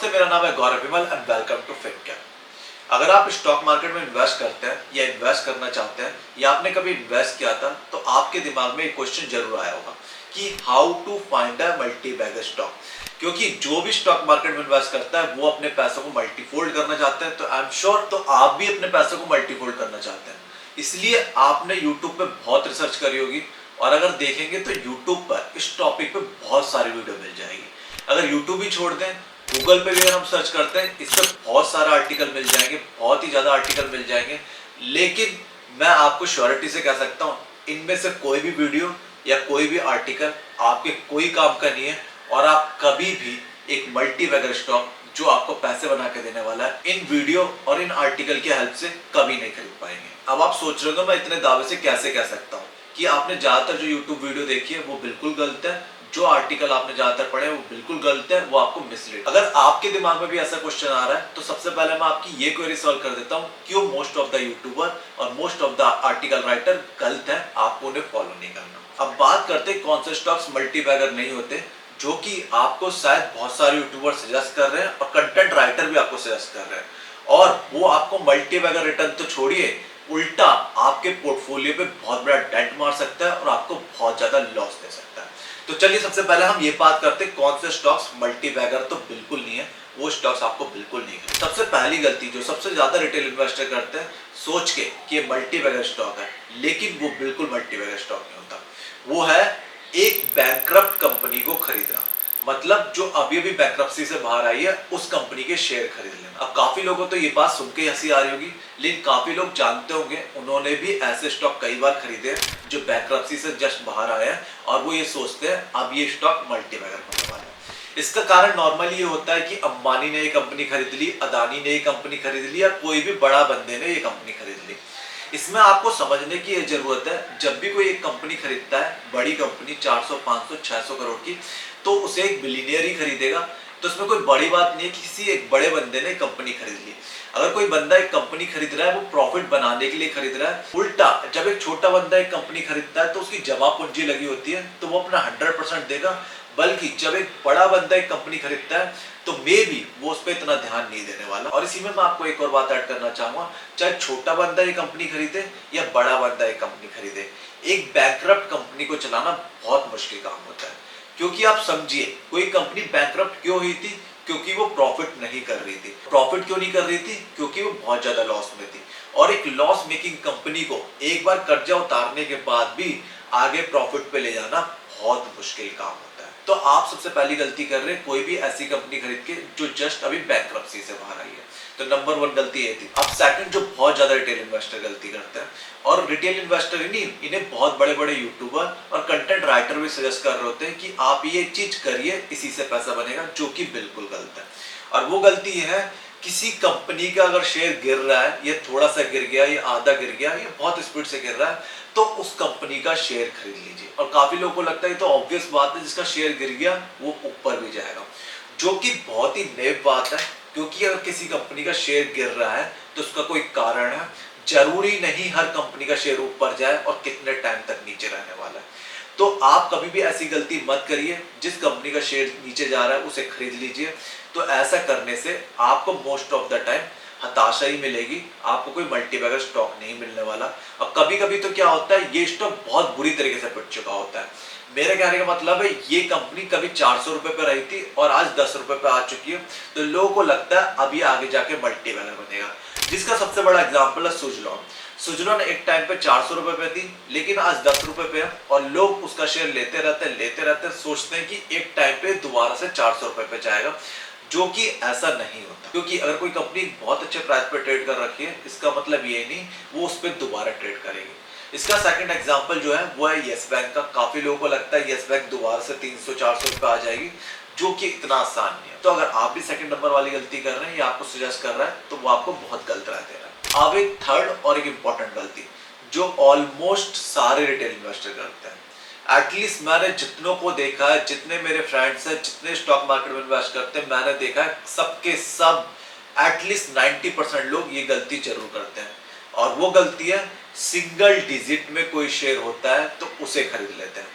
नमस्ते, मेरा नाम है गौरव विमल एंड वेलकम टू फिनकेयर। अगर आप स्टॉक मार्केट में इन्वेस्ट करते हैं या इन्वेस्ट करना चाहते हैं या आपने कभी इन्वेस्ट किया था तो आपके दिमाग में एक क्वेश्चन जरूर आया होगा कि how to find a multibagger stock. क्योंकि जो भी स्टॉक मार्केट में इन्वेस्ट करता है वो अपने पैसों को मल्टीफोल्ड करना चाहते हैं, तो आई एम श्योर तो आप भी अपने पैसों को मल्टीफोल्ड करना चाहते हैं। इसलिए आपने यूट्यूब पे बहुत रिसर्च करी होगी और अगर देखेंगे तो यूट्यूब पर इस टॉपिक पे बहुत सारी वीडियो मिल जाएगी। अगर यूट्यूब ही छोड़ दें, गूगल पे भी अगर हम सर्च करते हैं इस पर बहुत सारा आर्टिकल मिल जाएंगे, बहुत ही ज्यादा आर्टिकल मिल जाएंगे। लेकिन मैं आपको श्योरिटी से कह सकता हूँ इनमें से कोई भी वीडियो या कोई भी आर्टिकल आपके कोई काम का नहीं है और आप कभी भी एक मल्टी बैगर स्टॉक जो आपको पैसे बना के देने वाला है इन वीडियो और इन आर्टिकल की हेल्प से कभी नहीं खरीद पाएंगे। अब आप सोच रहे हो मैं इतने दावे से कैसे कह सकता हूँ कि आपने ज्यादातर जो यूट्यूब वीडियो देखी है वो बिल्कुल गलत है, जो आर्टिकल आपने ज्यादातर पढ़े वो बिल्कुल गलत है, वो आपको मिसलीड। अगर आपके दिमाग में भी ऐसा क्वेश्चन आ रहा है तो सबसे पहले मैं आपकी ये क्वेरी सॉल्व कर देता हूँ, क्यों मोस्ट ऑफ द यूट्यूबर और most of the article writer गलत है, आपको उन्हें फॉलो नहीं करना। अब बात करते हैं कौन से स्टॉक्स मल्टी बैगर नहीं होते, जो कि आपको शायद बहुत सारे यूट्यूबर सजेस्ट कर रहे हैं और कंटेंट राइटर भी आपको सजेस्ट कर रहे हैं, और वो आपको मल्टी बैगर रिटर्न तो छोड़िए उल्टा आपके पोर्टफोलियो पे बहुत बड़ा डेंट मार सकता है और आपको बहुत ज्यादा लॉस दे सकता है। तो चलिए सबसे पहले हम ये बात करते हैं कौन से स्टॉक्स मल्टी बैगर तो बिल्कुल नहीं है, वो स्टॉक्स आपको बिल्कुल नहीं है। सबसे पहली गलती जो सबसे ज्यादा रिटेल इन्वेस्टर करते हैं सोच के कि ये मल्टी बैगर स्टॉक है, लेकिन वो बिल्कुल मल्टी बैगर स्टॉक नहीं होता। वो है एक बैंकरप्ट कंपनी को खरीदना, मतलब जो अभी अभी बैंकरप्सी से बाहर आई है उस कंपनी के शेयर खरीद लेना। अब काफी लोगों तो ये बात सुन के हंसी आ रही होगी, लेकिन काफी लोग जानते होंगे उन्होंने भी ऐसे स्टॉक कई बार खरीदे जो बैंकरप्सी से जस्ट बाहर आए हैं और वो ये सोचते हैं अब ये स्टॉक मल्टी बैगर होने वाला है। इसका कारण नॉर्मली ये होता है कि अंबानी ने ये कंपनी खरीद ली, अदानी ने ये कंपनी खरीद ली या कोई भी बड़ा बंदे ने ये कंपनी खरीद ली। इसमें आपको समझने की जरूरत है, जब भी कोई एक कंपनी खरीदता है बड़ी कंपनी 400 500 600 करोड़ की, तो उसे एक बिलियनियर ही खरीदेगा। तो इसमें कोई बड़ी बात नहीं है कि किसी एक बड़े बंदे ने कंपनी खरीद ली। अगर कोई बंदा एक कंपनी खरीद रहा है वो प्रॉफिट बनाने के लिए खरीद रहा है। उल्टा जब एक छोटा बंदा एक कंपनी खरीदता है तो उसकी जमा पूंजी लगी होती है तो वो अपना 100% देगा, बल्कि जब एक बड़ा बंदा एक कंपनी खरीदता है तो मे भी वो उस पर इतना ध्यान नहीं देने वाला। और इसी में मैं आपको एक और बात ऐड करना चाहूंगा, चाहे छोटा बंदा ये कंपनी खरीदे या बड़ा बंदा एक कंपनी खरीदे, एक बैंकरप्ट कंपनी को चलाना बहुत मुश्किल काम होता है। क्योंकि आप समझिए कोई कंपनी बैंकरप्ट क्यों हुई थी, क्योंकि वो प्रॉफिट नहीं कर रही थी। प्रॉफिट क्यों नहीं कर रही थी, क्योंकि वो बहुत ज्यादा लॉस में थी। और एक लॉस मेकिंग कंपनी को एक बार कर्जा उतारने के बाद भी आगे प्रॉफिट पे ले जाना बहुत मुश्किल काम होता है। तो आप सबसे पहली गलती कर रहे हैं कोई भी ऐसी कंपनी खरीद के जो जस्ट अभी बैंकरप्सी से बाहर आई है, तो नंबर 1 गलती ये थी। अब सेकंड जो बहुत ज्यादा रिटेल इन्वेस्टर गलती करते हैं, और रिटेल इन्वेस्टर ही नहीं इन्हें बहुत बड़े बड़े यूट्यूबर और कंटेंट राइटर भी सजेस्ट कर रहे होते हैं कि आप ये चीज करिए इसी से पैसा बनेगा, जो कि बिल्कुल गलत है। और वो गलती है किसी कंपनी का अगर शेयर गिर रहा है, ये थोड़ा सा गिर गया, ये आधा गिर गया, ये बहुत स्पीड से गिर रहा है, तो उस कंपनी का शेयर खरीद लीजिए। और काफी लोगों को लगता है तो ऑब्वियस बात है जिसका शेयर गिर गया वो ऊपर भी जाएगा, जो कि बहुत ही नेव बात है। क्योंकि अगर किसी कंपनी का शेयर गिर रहा है तो उसका कोई कारण है, जरूरी नहीं हर कंपनी का शेयर ऊपर जाए और कितने टाइम तक नीचे रहने वाला है। तो आप कभी भी ऐसी गलती मत करिए, जिस कंपनी का शेयर नीचे जा रहा है उसे खरीद लीजिए। तो ऐसा करने से आपको मोस्ट ऑफ द टाइम हताशा ही मिलेगी, आपको कोई मल्टी बैगर स्टॉक नहीं मिलने वाला। और कभी कभी तो क्या होता है ये स्टॉक बहुत बुरी तरीके से पिट चुका होता है। मेरे कहने का मतलब है ये कंपनी कभी 400 रुपए पे रही थी और आज 10 रुपए पे आ चुकी है, तो लोगों को लगता है अभी आगे जाके मल्टी बैगर बनेगा। जिसका सबसे बड़ा एग्जांपल है सुजलॉन। सुजलॉन एक टाइम पे 400 रुपए पे थी, लेकिन आज 10 रुपए पे है और लोग उसका शेयर लेते रहते सोचते हैं कि एक टाइम पे दोबारा से 400 रुपए पे जाएगा, जो कि ऐसा नहीं होता। क्योंकि अगर कोई कंपनी बहुत अच्छे प्राइस पे ट्रेड कर रखी है इसका मतलब ये नहीं वो उस पर दोबारा ट्रेड करेगी। इसका सेकंड एग्जांपल जो है वो है यस बैंक का। काफी लोगों को लगता है यस बैंक दोबारा से 300-400 रुपए आ जाएगी, जो कि इतना आसान नहीं है। तो अगर आप भी सेकंड नंबर वाली गलती कर रहे हैं या आपको सजेस्ट कर रहा है तो वो आपको बहुत गलत राय दे रहा है। अब एक थर्ड और एक इंपॉर्टेंट गलती जो ऑलमोस्ट सारे रिटेल इन्वेस्टर करते हैं, एटलीस्ट मैंने जितनों को देखा है, जितने मेरे फ्रेंड्स हैं, जितने स्टॉक मार्केट में इन्वेस्ट करते हैं, मैंने देखा है सबके सब एटलीस्ट 90% लोग ये गलती जरूर करते हैं। और वो गलती है सिंगल डिजिट में कोई शेयर होता है तो उसे खरीद लेते हैं।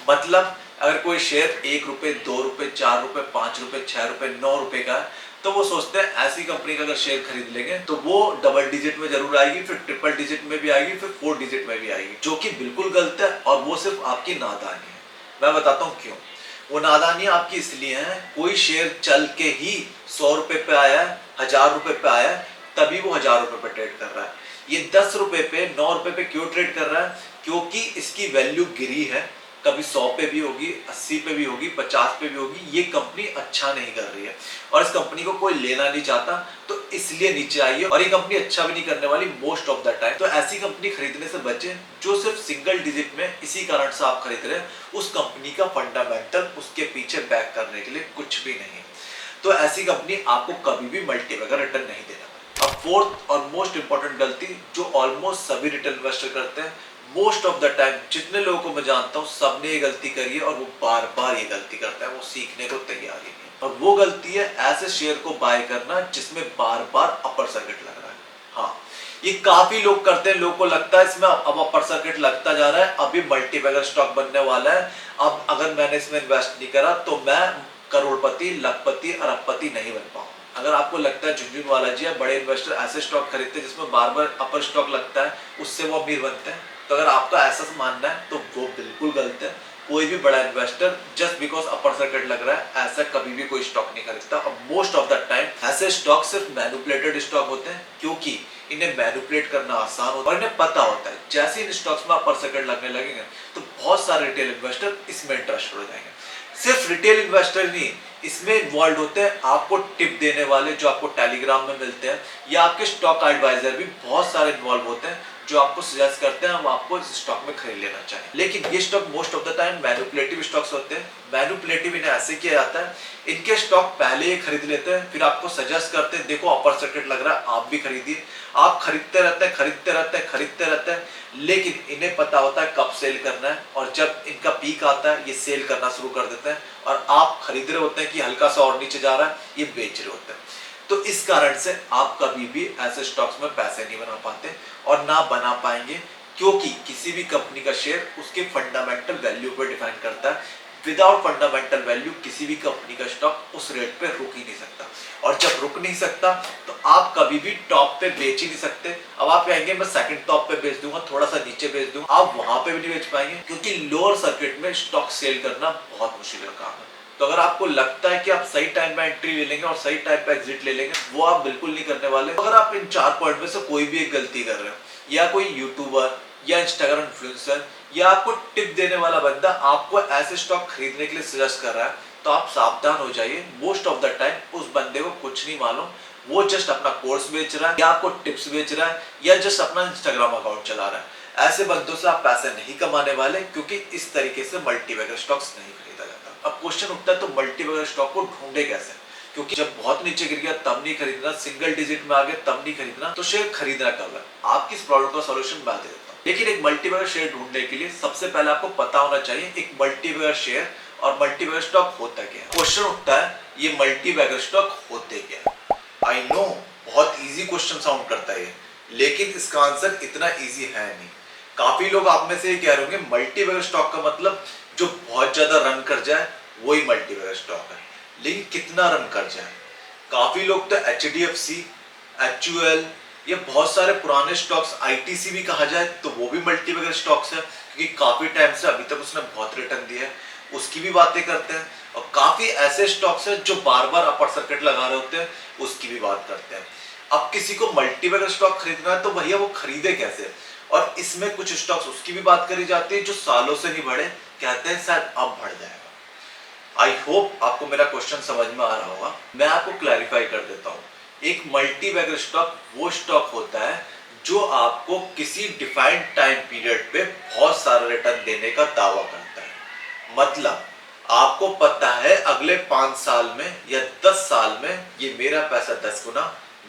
मतलब अगर कोई शेयर 1 रुपए, 2 रुपए, 4 रुपए, 5 रुपए, 6 रुपए, 9 रुपए का है, तो वो सोचते हैं ऐसी कंपनी का अगर शेयर खरीद लेंगे तो वो डबल डिजिट में जरूर आएगी, फिर ट्रिपल डिजिट में भी आएगी, फिर 4 डिजिट में भी आएगी, जो कि बिल्कुल गलत है और वो सिर्फ आपकी नादानी है। मैं बताता हूँ क्यों। वो नादानी आपकी इसलिए है, कोई शेयर चल के ही 100 रुपए पे आया है, 1000 रुपए पे आया है, तभी वो 1000 रुपए पे ट्रेड कर रहा है। ये 10 रुपए पे, 9 रुपए पे क्यों ट्रेड कर रहा है? क्योंकि इसकी वैल्यू गिरी है, कभी 100 पे भी होगी, 80 पे भी होगी, 50 पे भी होगी। ये कंपनी अच्छा नहीं कर रही है और इस कंपनी को कोई लेना नहीं चाहता, तो इसलिए नीचे आई है और ये कंपनी अच्छा भी नहीं करने वाली मोस्ट ऑफ द टाइम। तो ऐसी कंपनी खरीदने से बचें जो सिर्फ सिंगल डिजिट में इसी कारण से आप खरीद रहे हैं, उस कंपनी का फंडामेंटल उसके पीछे बैक करने के लिए कुछ भी नहीं। तो ऐसी कंपनी आपको कभी भी मल्टीबैगर रिटर्न नहीं देना। अब फोर्थ और मोस्ट इंपॉर्टेंट गलती जो ऑलमोस्ट सभी रिटेल इन्वेस्टर करते हैं, मोस्ट ऑफ द टाइम जितने लोगों को मैं जानता हूँ सबने ये गलती करी है और वो बार बार ये गलती करता है, वो सीखने को तैयार ही नहीं। और वो गलती है ऐसे शेयर को बाय करना जिसमें बार बार अपर सर्किट लग रहा है। हाँ, ये काफी लोग करते हैं, लोगों को लगता है इसमें अब अपर सर्किट लगता जा रहा है, अभी मल्टीबैगर स्टॉक बनने वाला है, अब अगर मैंने इसमें इन्वेस्ट नहीं करा तो मैं करोड़पति, लखपति, अरबपति नहीं बन पाऊंगा। अगर आपको लगता है झुनझुनवाला जी या बड़े इन्वेस्टर ऐसे स्टॉक खरीदते हैं जिसमें बार बार अपर स्टॉक लगता है, उससे वो अमीर बनते हैं, तो अगर आपका ऐसा मानना है तो वो बिल्कुल गलत है। कोई भी बड़ा investor just because upper circuit लग रहा है ऐसा कभी भी कोई स्टॉक नहीं खरीदता। और मोस्ट ऑफ द टाइम ऐसे स्टॉक सिर्फ मैनिपुलेटेड स्टॉक होते हैं, क्योंकि इन्हें मैनिपुलेट करना आसान होता है और इन्हें पता होता है जैसे इन स्टॉक्स में अपर सर्किट लगने लगेंगे तो बहुत सारे रिटेल इन्वेस्टर इसमें इंटरेस्टेड हो जाएंगे। सिर्फ रिटेल इन्वेस्टर नहीं, इसमें इन्वॉल्व होते हैं आपको टिप देने वाले जो आपको टेलीग्राम में मिलते हैं, या आपके स्टॉक एडवाइजर भी बहुत सारे इन्वॉल्व होते हैं जो आपको सजेस्ट करते हैं हम आपको इस स्टॉक में खरीद लेना चाहिए। लेकिन ये stock most of the time manipulative stocks होते हैं। मैनिपुलेटिव इन्हें ऐसे किया जाता है, इनके स्टॉक पहले ही खरीद लेते हैं, फिर आपको सजेस्ट करते हैं देखो अपर सर्किट लग रहा है आप भी खरीदिए। आप खरीदते रहते हैं, खरीदते रहते हैं, खरीदते रहते हैं, लेकिन इन्हें पता होता है कब सेल करना है, और जब इनका पीक आता है ये सेल करना शुरू कर देते हैं और आप खरीद रहे होते हैं कि हल्का सा और नीचे जा रहा है, ये बेच रहे होते हैं। तो इस कारण से आप कभी भी ऐसे स्टॉक्स में पैसे नहीं बना पाते और ना बना पाएंगे, क्योंकि किसी भी कंपनी का शेयर उसके फंडामेंटल वैल्यू पर डिफाइन करता है। विदाउट फंडामेंटल वैल्यू किसी भी कंपनी का स्टॉक उस रेट पे रुक ही नहीं सकता, और जब रुक नहीं सकता तो आप कभी भी टॉप पे बेच ही नहीं सकते। अब आप कहेंगे मैं सेकंड टॉप पे बेच दूंगा, थोड़ा सा नीचे बेच दूंगा, आप वहां पे भी नहीं बेच पाएंगे, क्योंकि लोअर सर्किट में स्टॉक सेल करना बहुत मुश्किल का काम है। तो अगर आपको लगता है कि आप सही टाइम पे एंट्री ले लेंगे और सही टाइम पे एग्जिट ले लेंगे, वो आप बिल्कुल नहीं करने वाले। अगर आप इन 4 पॉइंट में से कोई भी एक गलती कर रहे हो, या कोई यूट्यूबर या इंस्टाग्राम इन्फ्लुएंसर या आपको टिप देने वाला बंदा आपको ऐसे स्टॉक खरीदने के लिए सजेस्ट कर रहा है, तो आप सावधान हो जाइए। मोस्ट ऑफ द टाइम उस बंदे को कुछ नहीं मालूम, वो जस्ट अपना कोर्स बेच रहा है या आपको टिप्स बेच रहा है या जस्ट अपना इंस्टाग्राम अकाउंट चला रहा है। ऐसे बंदों से आप पैसे नहीं कमाने वाले, क्योंकि इस तरीके से मल्टीबैगर स्टॉक्स नहीं खरीदा जाता। अब क्वेश्चन उठता है तो मल्टीबैगर स्टॉक को ढूंढे कैसे, क्योंकि जब बहुत नीचे गिर गया तब नहीं खरीदना, सिंगल डिजिट में आ गया तब नहीं खरीदना, तो शेयर खरीदना कब है? आपकी इस प्रॉब्लम का सॉल्यूशन मैं दे देता हूं। लेकिन एक मल्टीबैगर शेयर ढूंढने के लिए सबसे पहले आपको पता होना चाहिए एक मल्टीबैगर शेयर और मल्टीबैगर स्टॉक होता क्या है। क्वेश्चन उठता है ये मल्टीबैगर स्टॉक होते क्या है। आई नो बहुत इजी क्वेश्चन साउंड करता है ये, लेकिन इसका आंसर इतना इजी है नहीं। काफी लोग आप में से ये कह रहे होंगे मल्टीबैगर स्टॉक का मतलब जो बहुत ज्यादा रन कर जाए वही मल्टीबैगर स्टॉक है, लेकिन कितना रन कर जाए? काफी लोग तो HDFC, HUL, ये बहुत सारे पुराने स्टॉक्स, ITC भी कहा जाए तो वो भी मल्टीबैगर स्टॉक्स है, क्योंकि काफी टाइम से अभी तक उसने बहुत रिटर्न दिया है, उसकी भी बातें करते हैं। और काफी ऐसे स्टॉक्स हैं जो बार बार अपर सर्किट लगा रहे होते हैं, उसकी भी बात करते हैं। अब किसी को मल्टीबैगर स्टॉक खरीदना है तो भैया वो खरीदे कैसे? और इसमें कुछ स्टॉक्स उसकी भी बात करी जाती है जो सालों से नहीं बढ़े, कहते हैं शायद अब बढ़ जाएगा। आई होप आपको मेरा क्वेश्चन समझ में आ रहा होगा। मैं आपको क्लैरिफाई कर देता हूँ। एक मल्टीबैगर स्टॉक वो स्टॉक होता है जो आपको किसी डिफाइंड टाइम पीरियड पे बहुत सारा रिटर्न देने का दावा करता है। मतलब आपको पता है अगले 5 साल में या 10 साल में ये मेरा पैसा 10 गुना,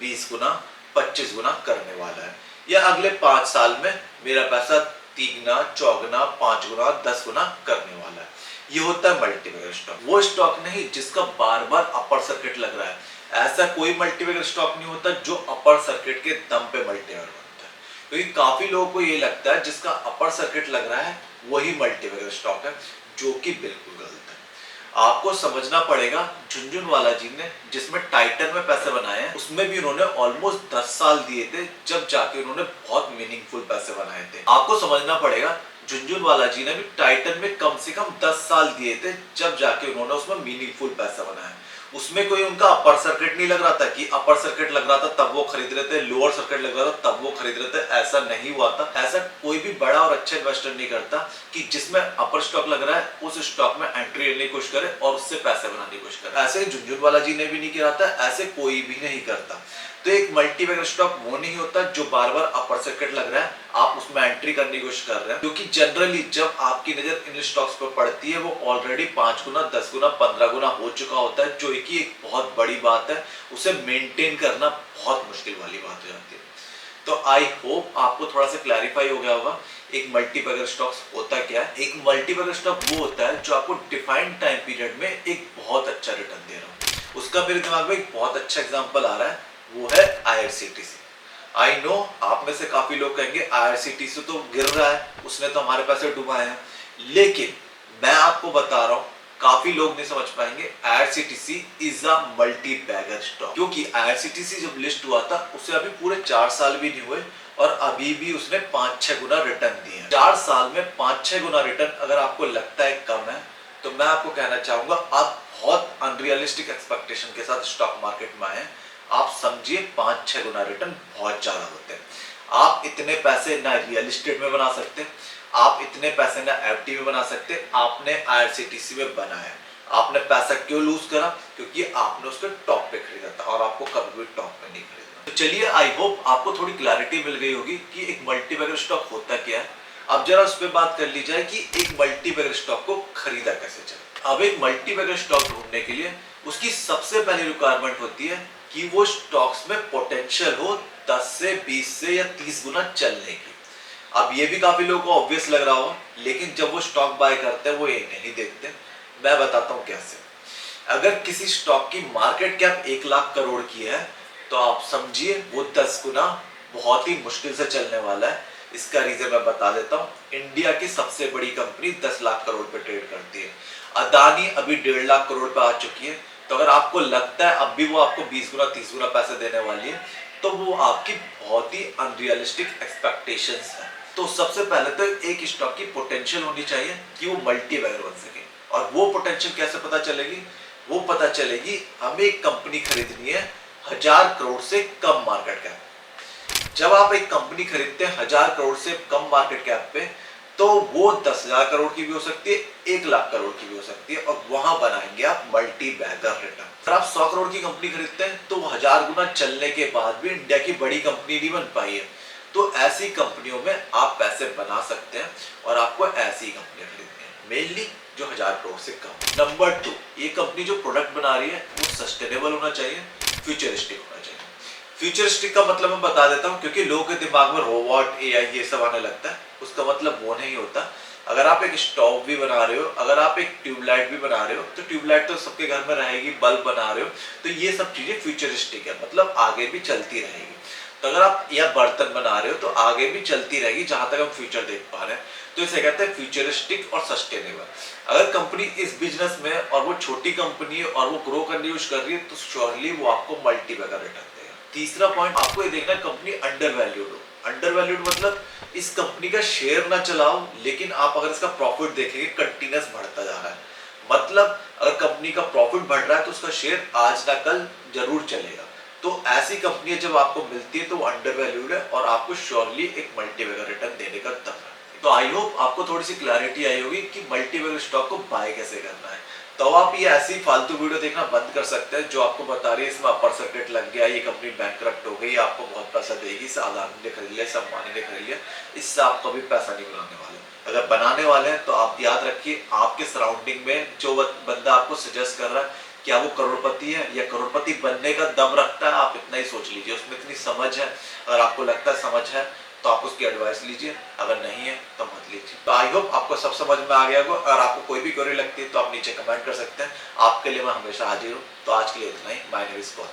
20 गुना, 25 गुना करने वाला है, या अगले 5 साल में मेरा पैसा 3 गुना, 4 गुना, 5 गुना, 10 गुना करने वाला है। ये होता है मल्टीबैगर स्टॉक। वो स्टॉक नहीं जिसका बार बार अपर सर्किट लग रहा है। ऐसा कोई मल्टीबैगर स्टॉक नहीं होता जो अपर सर्किट के दम पे मल्टीबैगर बनता है, क्योंकि काफी लोगों को ये लगता है जिसका अपर सर्किट लग रहा है वही मल्टीबैगर स्टॉक है, जो कि बिल्कुल गलत है। आपको समझना पड़ेगा झुनझुनवाला जी ने जिसमें टाइटन में पैसे बनाए हैं उसमें भी उन्होंने ऑलमोस्ट 10 साल दिए थे, जब जाके उन्होंने बहुत मीनिंगफुल पैसे बनाए थे। आपको समझना पड़ेगा झुनझुनवाला जी ने भी टाइटन में कम से कम 10 साल दिए थे, जब जाके उन्होंने उसमें मीनिंगफुल पैसा बनाया। उसमें कोई उनका अपर सर्किट नहीं लग रहा था कि अपर सर्किट लग रहा था तब वो खरीद रहे थे, लोअर सर्किट लग रहा था तब वो खरीद रहे थे, ऐसा नहीं हुआ था। ऐसा कोई भी बड़ा और अच्छा इन्वेस्टर नहीं करता कि जिसमें अपर स्टॉक लग रहा है उस स्टॉक में एंट्री लेने की कोशिश करे और उससे पैसे बनाने की कोशिश करे। ऐसे झुनझुनवाला जी ने भी नहीं किया था, ऐसे कोई भी नहीं करता। तो एक मल्टीबैगर स्टॉक वो नहीं होता जो बार बार अपर सर्किट लग रहा है आप उसमें एंट्री करने की कोशिश कर रहे हैं, क्योंकि जनरली जब आपकी नजर इन स्टॉक्स पर पड़ती है वो ऑलरेडी 5 गुना 10 गुना 15 गुना हो चुका होता है, जो कि एक बहुत बड़ी बात है। उसे मेंटेन करना बहुत मुश्किल वाली बात हो जाती है। तो आई होप आपको थोड़ा सा क्लैरिफाई हो गया होगा एक मल्टीबैगर स्टॉक्स होता क्या है। एक मल्टीबैगर स्टॉक वो होता है जो आपको डिफाइंड टाइम पीरियड में एक बहुत अच्छा रिटर्न दे रहा हो। उसका मेरे दिमाग में एक बहुत अच्छा एग्जांपल आ रहा है, वो है आईआरसीटीसी। आई नो आप में से काफी लोग कहेंगे आईआरसीटीसी तो गिर रहा है, उसने तो हमारे पैसे डुबाए हैं, लेकिन मैं आपको बता रहा हूं काफी लोग नहीं समझ पाएंगे IRCTC is a multibagger stock, क्योंकि आईआरसीटीसी जब लिस्ट हुआ था उसे अभी पूरे 4 साल भी नहीं हुए और अभी भी उसने 5-6 गुना रिटर्न दिए हैं। 4 साल में 5-6 गुना रिटर्न अगर आपको लगता है कम है तो मैं आपको कहना चाहूंगा आप बहुत अनरियलिस्टिक एक्सपेक्टेशन के साथ स्टॉक मार्केट में आए। आप समझिए 5-6 गुना रिटर्न बहुत ज्यादा होते हैं। आप इतने पैसे ना रियल एस्टेट में बना सकते, आप इतने पैसे ना एफडी में बना सकते, आपने आईआरसीटीसी में बनाया। आपने पैसा क्यों लूज करा? क्योंकि आपने उसके टॉप पे खरीदा था और आपको कभी भी टॉप पे नहीं खरीदना। तो चलिए आई होप आपको थोड़ी क्लैरिटी मिल गई होगी कि एक मल्टीबैगर स्टॉक होता क्या है। अब जरा उस पर बात कर ली जाए कि एक मल्टीबैगर स्टॉक को खरीदा कैसे चले। अब एक मल्टीबैगर स्टॉक ढूंढने के लिए उसकी सबसे पहली रिक्वायरमेंट होती है कि वो स्टॉक्स में पोटेंशियल हो 10 से 20 से या 30 गुना चलने की। अब ये भी काफी लोगों को ऑब्वियस लग रहा हो, लेकिन जब वो स्टॉक बाय करते हैं वो ये नहीं देखते। मैं बताता हूं कैसे। अगर किसी स्टॉक की मार्केट कैप 1 लाख करोड़ की है तो आप समझिए वो 10 गुना बहुत ही मुश्किल से चलने वाला है। इसका रीजन मैं बता देता हूं। इंडिया की सबसे बड़ी कंपनी 10 लाख करोड़ पे ट्रेड करती है। अदानी अभी 1.5 लाख करोड़ पे आ चुकी है। तो अगर आपको लगता है अब भी वो आपको 20 गुना 30 गुना पैसे देने वाली है तो वो आपकी बहुत ही अनरियलिस्टिक एक्सपेक्टेशंस है। तो सबसे पहले तो एक स्टॉक की पोटेंशियल होनी चाहिए कि वो मल्टीबैगर बन सके। और वो पोटेंशियल कैसे पता चलेगी? वो पता चलेगी हमें एक कंपनी खरीदनी है 1000 करोड़ से कम मार्केट कैप। जब आप एक कंपनी खरीदते हैं 1000 करोड़ से कम मार्केट कैप पे तो वो 10,000 करोड़ की भी हो सकती है, 1 लाख करोड़ की भी हो सकती है और वहां बनाएंगे आप मल्टी बैगर रिटर्न। अगर आप 100 करोड़ की कंपनी खरीदते हैं तो 1000 गुना चलने के बाद भी इंडिया की बड़ी कंपनी नहीं बन पाई है। तो ऐसी कंपनियों में आप पैसे बना सकते हैं और आपको ऐसी कंपनियां खरीदनी है मेनली जो 1000 करोड़ से कम। नंबर 2, ये कंपनी जो प्रोडक्ट बना रही है वो सस्टेनेबल होना चाहिए, फ्यूचरिस्टिक होना चाहिए। फ्यूचरिस्टिक का मतलब मैं बता देता हूं क्योंकि लोगों के दिमाग में रोबोट एआई ये सब आने लगता है। उसका मतलब वो नहीं होता। अगर आप एक स्टोव भी बना रहे हो, अगर आप एक ट्यूबलाइट भी बना रहे हो तो ट्यूबलाइट तो सबके घर में रहेगी, बल्ब बना रहे हो तो ये सब चीजें फ्यूचरिस्टिक है, मतलब आगे भी चलती रहेगी। तो अगर आप या बर्तन बना रहे हो तो आगे भी चलती रहेगी जहां तक हम फ्यूचर देख पा रहे हैं। तो इसे कहते हैं फ्यूचरिस्टिक और सस्टेनेबल। अगर कंपनी इस बिजनेस में और वो छोटी कंपनी है और वो ग्रो करने की कोशिश कर रही है तो श्योरली वो आपको मल्टीबैगर रिटर्न देगा। तीसरा पॉइंट आपको ये देखना है कंपनी अंडर वैल्यूड हो। अंडर वैल्यूड मतलब इस कंपनी का शेयर ना चलाओ लेकिन आप अगर इसका प्रॉफिट देखेंगे कंटिन्यूस बढ़ता जा रहा है। मतलब अगर कंपनी का प्रॉफिट बढ़ रहा है तो उसका शेयर आज ना कल जरूर चलेगा। तो ऐसी कंपनी जब आपको मिलती है तो वो अंडर वैल्यूड है और आपको श्योरली एक मल्टीबैगर रिटर्न देने का दम है। तो आई होप आपको थोड़ी सी क्लैरिटी आई होगी कि मल्टीबैगर स्टॉक को बाय कैसे करना है। तो आप ये ऐसी फालतू वीडियो देखना बंद कर सकते हैं जो आपको बता रही है इसमें अपर सर्किट लग गया, ये कंपनी बैंकक्रप्ट हो गई, आपको बहुत पैसा देगी, इसे अदानी ने खरीद लिया, इसे अंबानी ने खरीद लिया। इससे आप कभी पैसा नहीं बनाने वाले। अगर बनाने वाले हैं तो आप याद रखिए आपके सराउंडिंग में जो बंदा आपको सजेस्ट कर रहा है क्या वो करोड़पति है या करोड़पति बनने का दम रखता है, आप इतना ही सोच लीजिए। उसमें इतनी समझ है, अगर आपको लगता है समझ है तो आप उसकी एडवाइस लीजिए, अगर नहीं है तो मत लीजिए। तो आई होप आपको सब समझ में आ गया होगा। अगर आपको कोई भी क्वेरी लगती है तो आप नीचे कमेंट कर सकते हैं, आपके लिए मैं हमेशा हाजिर हूँ। तो आज के लिए इतना ही। My name is Paul.